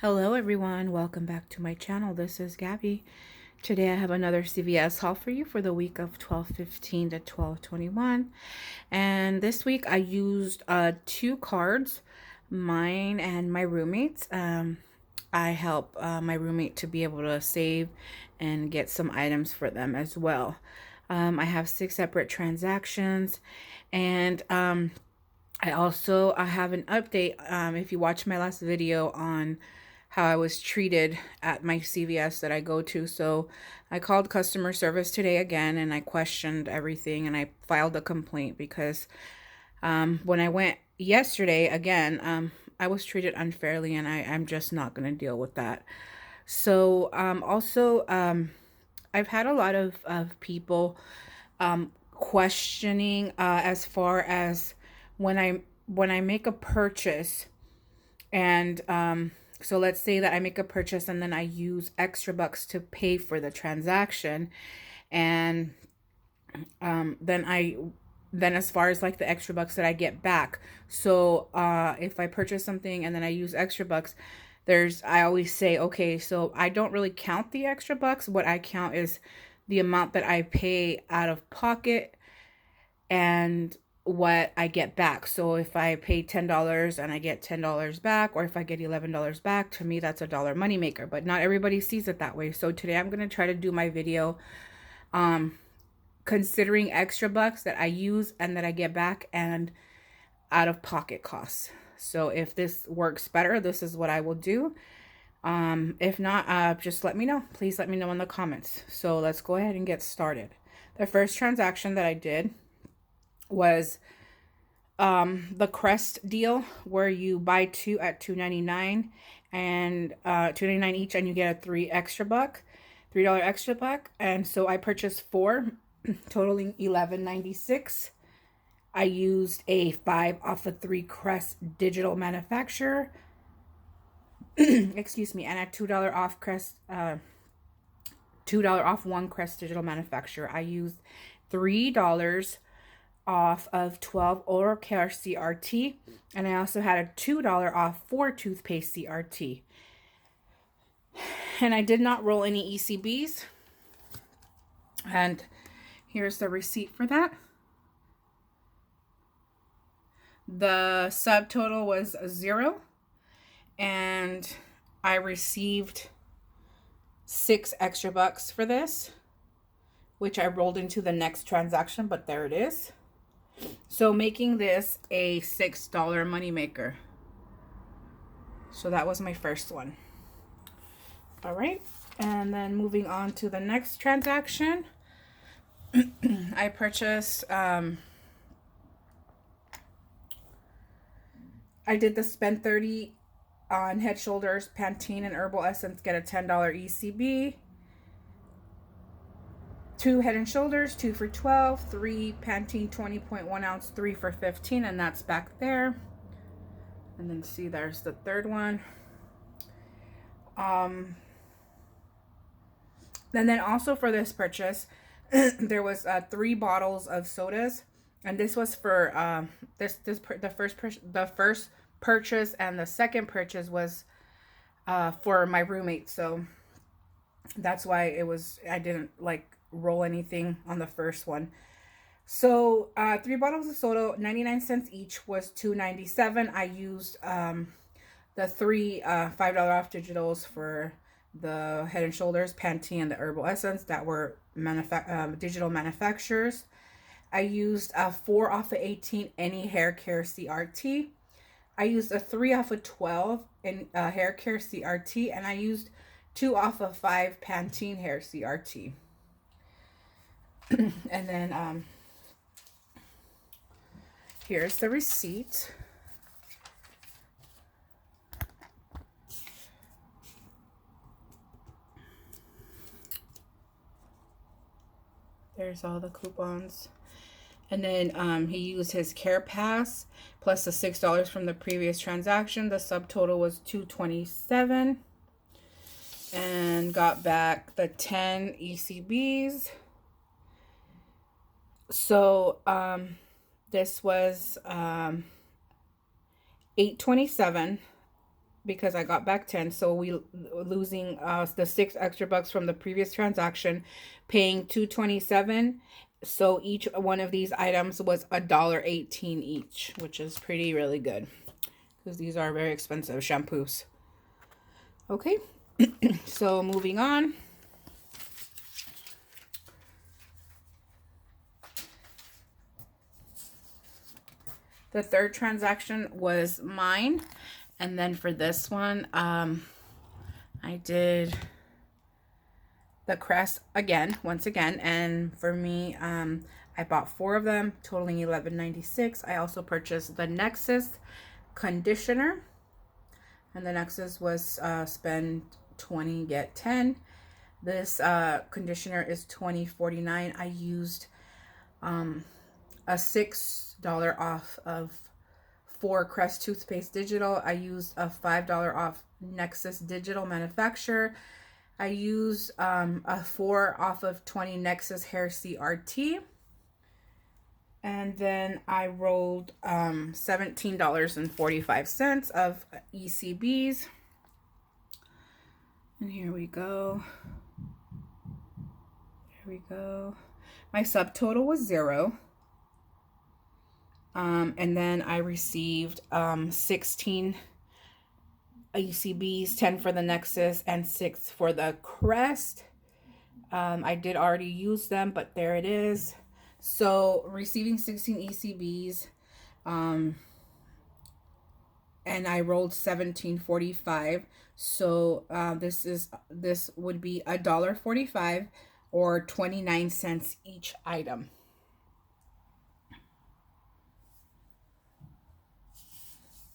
Hello everyone, welcome back to my channel. This is Gabby. Today I have another CVS haul for you for the week of 12/15 to 12/21. And this week I used two cards, mine and my roommate's. I help my roommate to be able to save and get some items for them as well. I have 6 separate transactions, and I have an update. If you watch my last video on how I was treated at my CVS that I go to. So I called customer service today again, and I questioned everything, and I filed a complaint because when I went yesterday again, I was treated unfairly, and I'm just not going to deal with that. So I've had a lot of people questioning as far as when I make a purchase, and so let's say that I make a purchase and then I use extra bucks to pay for the transaction, and then as far as like the extra bucks that I get back. So if I purchase something and then I use extra bucks, I always say, okay, so I don't really count the extra bucks. What I count is the amount that I pay out of pocket and what I get back. So if I pay $10 and I get $10 back, or if I get $11 back, to me that's a dollar moneymaker. But not everybody sees it that way. So today I'm going to try to do my video considering extra bucks that I use and that I get back and out of pocket costs. So if this works better, this is what I will do. If not, just let me know. Please let me know in the comments. So let's go ahead and get started. The first transaction that I did was the Crest deal, where you buy 2 at $2.99 and $2.99 each, and you get a $3 extra buck. And so I purchased 4 totaling $11.96. I used a 5 off of 3 Crest digital manufacturer excuse me, and a $2 off Crest $2 off 1 Crest digital manufacturer. I used $3 off of 12 oral care CRT, and I also had a $2 off 4 toothpaste CRT. And I did not roll any ECBs, and here's the receipt for that. The subtotal was 0, and I received 6 extra bucks for this, which I rolled into the next transaction, but there it is. So making this a $6 moneymaker. So that was my first one. All right. And then moving on to the next transaction, I purchased, I did the spend 30 on Head Shoulders, Pantene, and Herbal Essence, get a $10 ECB. 2 Head and Shoulders, 2 for 12, 3 Pantene 20.1 ounce, 3 for 15, and that's back there. And then see, there's the third one. And then also for this purchase, there was 3 bottles of sodas, and this was for the first purchase, and the second purchase was for my roommate. So that's why I didn't like roll anything on the first one. So 3 bottles of soda, 99 cents each, was $2.97. I used the 3 $5 off digitals for the Head and Shoulders, Pantene, and the Herbal Essence that were digital manufacturers. I used a 4 off of 18 any hair care CRT. I used a 3 off of 12 in hair care CRT, and I used 2 off of 5 Pantene hair CRT. And then here's the receipt. There's all the coupons. And then he used his Care Pass plus the $6 from the previous transaction. The subtotal was $227, and got back the 10 ECBs. So this was $827 because I got back 10. So we losing the 6 extra bucks from the previous transaction, paying $2.27. So each one of these items was $1.18 each, which is pretty really good because these are very expensive shampoos. Okay, so moving on. The third transaction was mine. And then for this one, I did the Crest again, once again. And for me, I bought 4 of them, totaling $11.96. I also purchased the Nexus conditioner. And the Nexus was spend 20, get 10. This conditioner is $20.49. I used a $6 off of 4 Crest toothpaste digital. I used a $5 off Nexus digital manufacturer. I used a 4 off of 20 Nexus hair CRT. And then I rolled $17.45 of ECBs. And here we go. There we go. My subtotal was 0. And then I received 16 ECBs, 10 for the Nexus and 6 for the Crest. I did already use them, but there it is. So receiving 16 ECBs, and I rolled $17.45. So this would be $1.45 or 29 cents each item.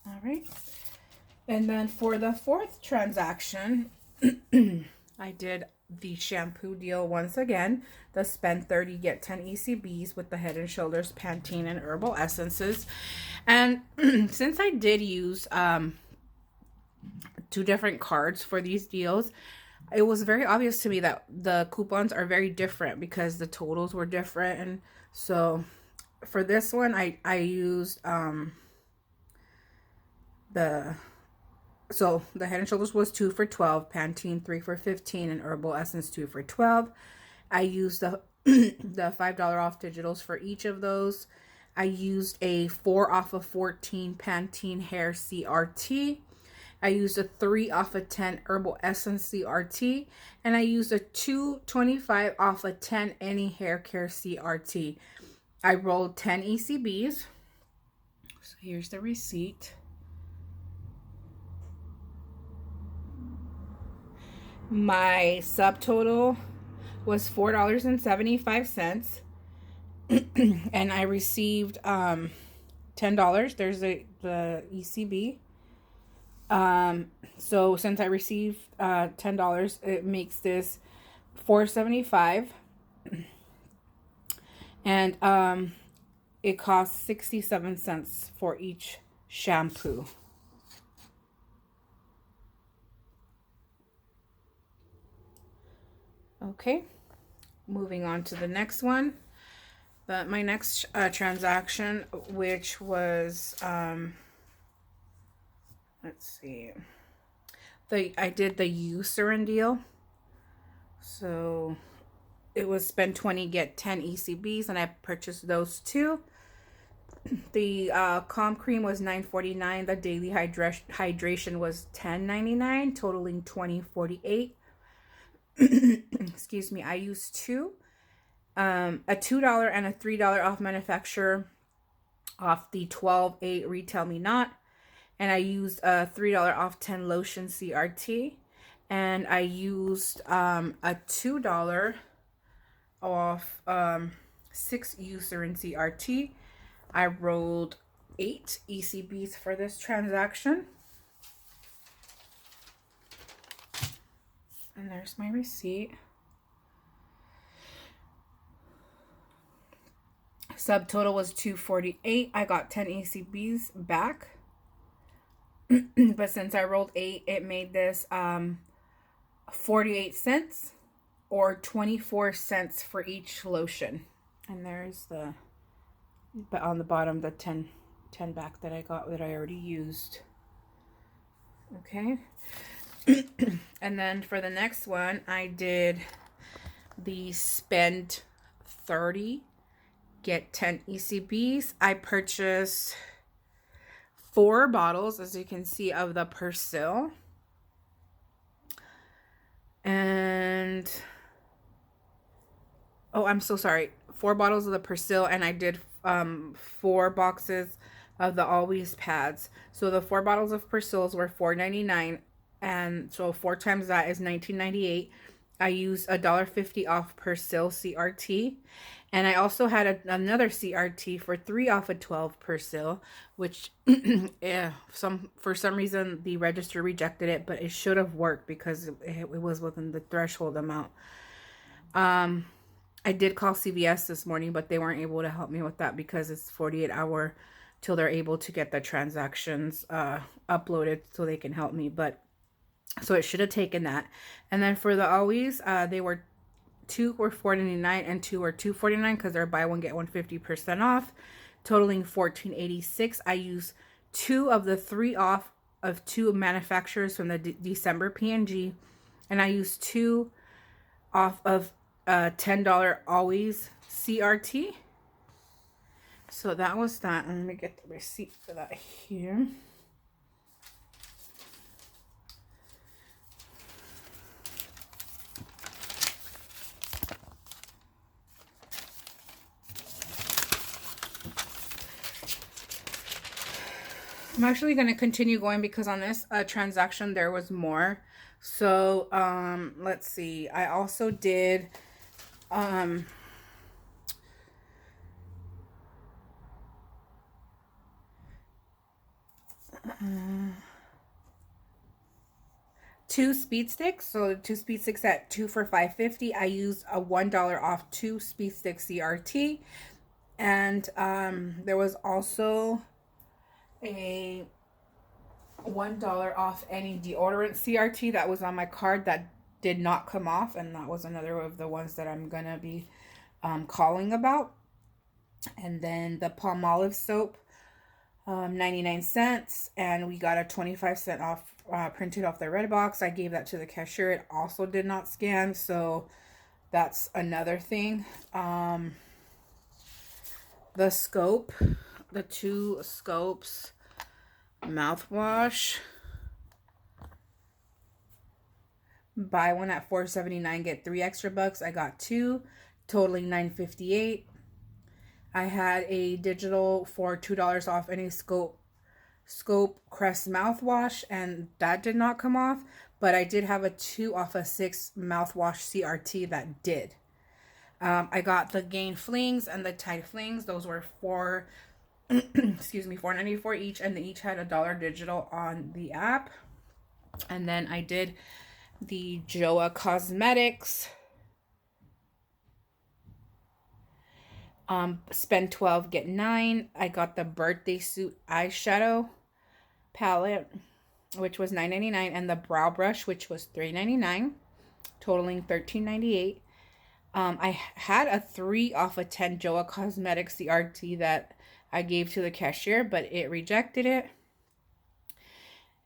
All right. And then for the fourth transaction, I did the shampoo deal once again. The spend 30, get 10 ECBs with the Head and Shoulders, Pantene, and Herbal Essences. And since I did use 2 different cards for these deals, it was very obvious to me that the coupons are very different because the totals were different. And so for this one, I used the Head and Shoulders was 2 for $12, Pantene 3 for $15, and Herbal Essence 2 for $12. I used the the $5 off digitals for each of those. I used a 4 off of 14 Pantene hair CRT. I used a 3 off of 10 Herbal Essence CRT, and I used a 2.25 off of 10 Any Hair Care CRT. I rolled 10 ECBs. So here's the receipt. My subtotal was $4.75, and I received $10. There's the ECB. So since I received $10, it makes this $4.75, and it costs 67 cents for each shampoo. Okay, moving on to the next one. My next transaction, which was, let's see, I did the Eucerin deal. So it was spend 20, get 10 ECBs, and I purchased those 2. The Calm Cream was $9.49. The Daily Hydration was $10.99, totaling $20.48. Excuse me. I used 2, a $2 and a $3 off manufacturer off the 12.8 Retail Me Not, and I used a $3 off 10 lotion CRT, and I used a $2 off 6 Eucerin CRT. I rolled 8 ECBs for this transaction. And there's my receipt. Subtotal was $2.48. I got 10 ECBs back. But since I rolled 8, it made this 48 cents or 24 cents for each lotion. And there's on the bottom, the 10 back that I got that I already used. Okay. And then for the next one, I did the spend 30, get 10 ECBs. I purchased 4 bottles, as you can see, of the Persil. And, oh, I'm so sorry. 4 bottles of the Persil, and I did 4 boxes of the Always pads. So the 4 bottles of Persils were $4.99, and so 4 times that is $19.98. I used $1.50 off Persil CRT, and I also had another CRT for 3 off of 12 Persil, which yeah, for some reason the register rejected it, but it should have worked because it was within the threshold amount. I did call CVS this morning, but they weren't able to help me with that because it's 48-hour till they're able to get the transactions uploaded so they can help me. But so it should have taken that. And then for the Always, they were 2 were $4.99 and 2 were $2.49 because they're buy one get one 50% off, totaling $14.86. I used 2 of the 3 off of 2 manufacturers from the December PNG, and I used 2 off of $10 Always CRT. So that was that. And let me get the receipt for that here. I'm actually going to continue going because on this transaction there was more. So let's see. I also did two speed sticks. So 2 speed sticks at 2 for $5.50. I used a $1 off 2 speed stick CRT, and there was also a $1 off any deodorant CRT that was on my card that did not come off, and that was another of the ones that I'm gonna be calling about. And then the Palmolive soap, 99 cents, and we got a 25-cent off printed off the red box. I gave that to the cashier. It also did not scan, so that's another thing. The scope, the 2 scopes mouthwash, buy one at $4.79, get 3 extra bucks. I got 2, totaling $9.58. I had a digital for $2 off any scope Crest mouthwash, and that did not come off, but I did have a 2 off a 6 mouthwash CRT that did. I got the Gain Flings and the Tide Flings. Those were $4.94 each, and they each had $1 digital on the app. And then I did the Joa Cosmetics spend 12 get 9. I got the Birthday Suit eyeshadow palette, which was $9.99, and the brow brush, which was $3.99, totaling $13.98. I had a 3 off of 10 Joa Cosmetics CRT that I gave to the cashier, but it rejected it.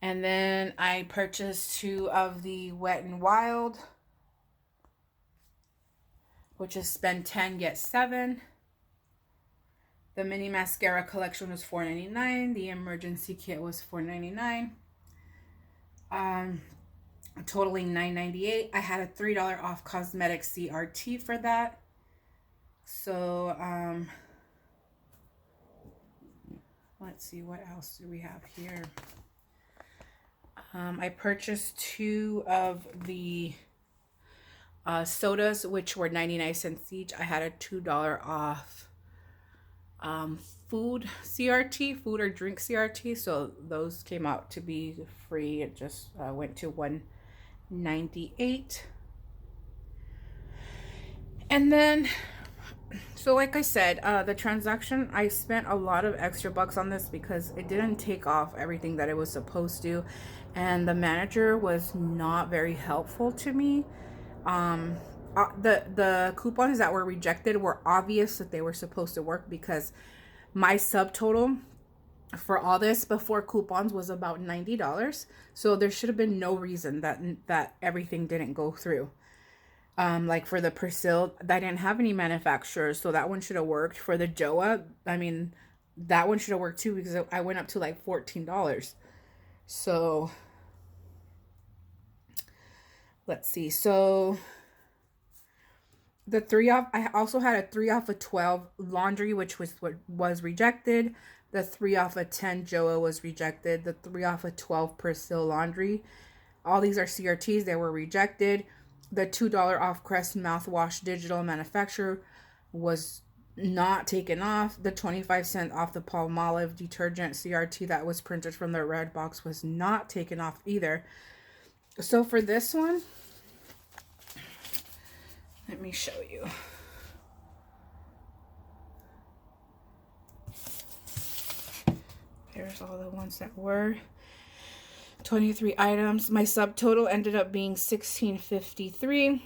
And then I purchased 2 of the Wet n Wild, which is spend 10 get 7. The mini mascara collection was $4.99. The emergency kit was $4.99. Totaling $9.98. I had a $3 off cosmetic CRT for that. So let's see, what else do we have here? I purchased 2 of the sodas, which were 99 cents each. I had a $2 off food CRT, food or drink CRT, so those came out to be free. It just went to $1.98. And then, so like I said, the transaction, I spent a lot of extra bucks on this because it didn't take off everything that it was supposed to, and the manager was not very helpful to me. The coupons that were rejected were obvious that they were supposed to work because my subtotal for all this before coupons was about $90. So there should have been no reason that everything didn't go through. Like for the Persil, that didn't have any manufacturers, so that one should have worked. For the Joa, I mean, that one should have worked too because I went up to like $14. So let's see. So the 3 off, I also had a 3 off of 12 laundry, which was what was rejected. The 3 off of 10 Joa was rejected. The 3 off of 12 Persil laundry. All these are CRTs. They were rejected. The $2 off Crest mouthwash digital manufacturer was not taken off. The 25-cent off the Palmolive detergent CRT that was printed from the red box was not taken off either. So for this one, let me show you. There's all the ones that were 23 items. My subtotal ended up being $16.53.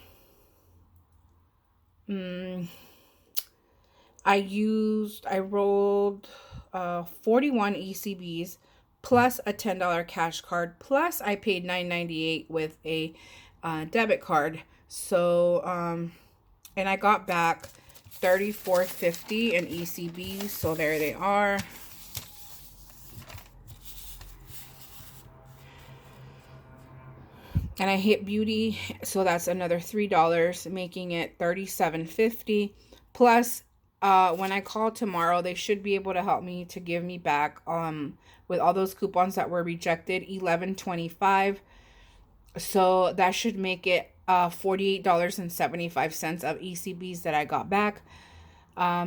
I rolled 41 ECBs plus a $10 cash card, plus I paid $9.98 with a debit card. So and I got back $34.50 in ECBs. So there they are. And I hit beauty, so that's another $3, making it $37.50. Plus, when I call tomorrow, they should be able to help me to give me back with all those coupons that were rejected, $11.25. So that should make it $48.75 of ECBs that I got back.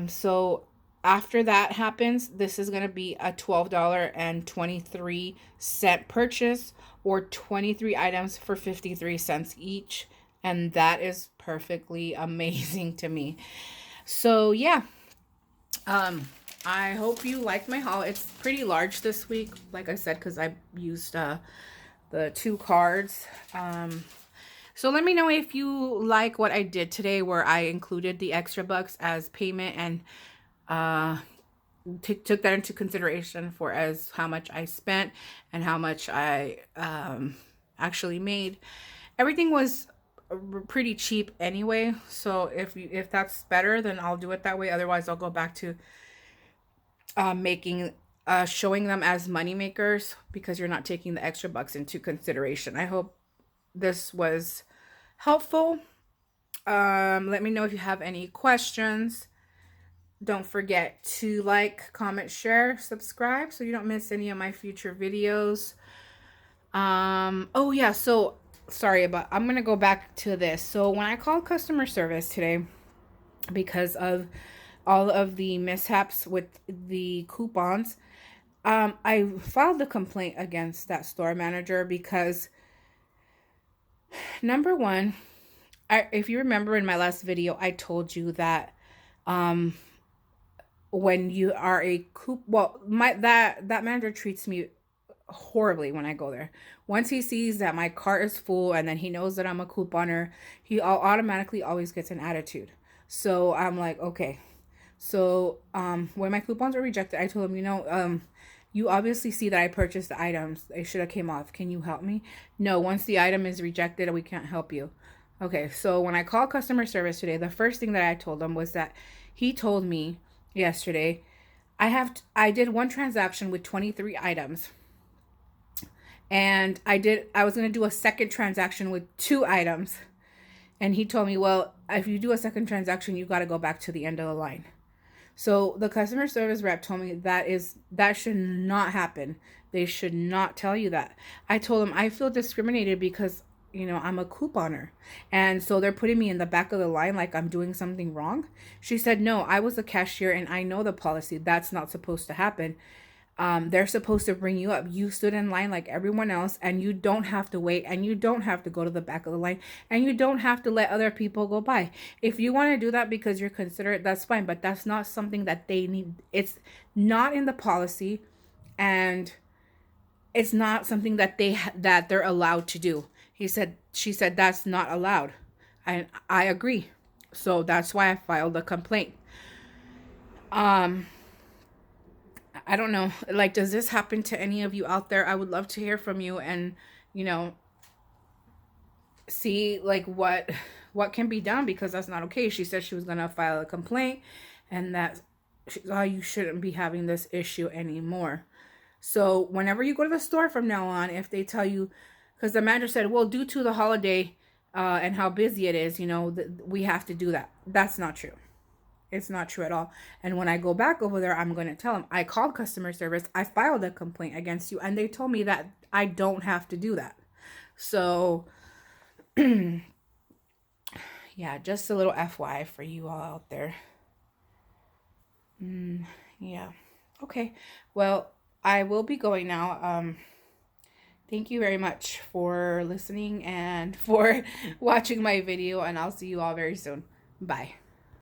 So after that happens, this is going to be a $12.23 purchase, or 23 items for 53 cents each. And that is perfectly amazing to me. So yeah, I hope you liked my haul. It's pretty large this week, like I said, because I used the 2 cards. So let me know if you like what I did today, where I included the extra bucks as payment and took that into consideration for as how much I spent and how much I actually made. Everything was pretty cheap anyway, so if that's better, then I'll do it that way. Otherwise, I'll go back to showing them as money makers, because you're not taking the extra bucks into consideration. I hope this was helpful. Let me know if you have any questions. Don't forget to like, comment, share, subscribe so you don't miss any of my future videos. Oh yeah, so sorry about, I'm going to go back to this. So when I called customer service today, because of all of the mishaps with the coupons, I filed a complaint against that store manager because, number one, if you remember in my last video, I told you that when you are that manager treats me horribly when I go there. Once he sees that my cart is full and then he knows that I'm a couponer, he automatically always gets an attitude. So I'm like, okay. So when my coupons were rejected, I told him, you obviously see that I purchased the items. They should have came off. Can you help me? No, once the item is rejected, we can't help you. Okay, so when I called customer service today, the first thing that I told him was that he told me yesterday, I did one transaction with 23 items. And I was going to do a second transaction with 2 items. And he told me, well, if you do a second transaction, you got to go back to the end of the line. So the customer service rep told me that should not happen. They should not tell you that. I told him I feel discriminated because, I'm a couponer. And so they're putting me in the back of the line like I'm doing something wrong. She said, no, I was a cashier and I know the policy. That's not supposed to happen. They're supposed to bring you up. You stood in line like everyone else, and you don't have to wait, and you don't have to go to the back of the line, and you don't have to let other people go by. If you want to do that because you're considerate, that's fine, but that's not something that they need. It's not in the policy, and it's not something that they're allowed to do. She said that's not allowed. And I agree. So that's why I filed a complaint. I don't know. Like, does this happen to any of you out there? I would love to hear from you and, you know, see like what can be done, because that's not okay. She said she was going to file a complaint, and that you shouldn't be having this issue anymore. So whenever you go to the store from now on, if they tell you, because the manager said, well, due to the holiday and how busy it is, you know, we have to do that. That's not true. It's not true at all. And when I go back over there, I'm going to tell them, I called customer service. I filed a complaint against you. And they told me that I don't have to do that. So, yeah, just a little FYI for you all out there. Yeah. Okay. Well, I will be going now. Thank you very much for listening and for watching my video. And I'll see you all very soon. Bye.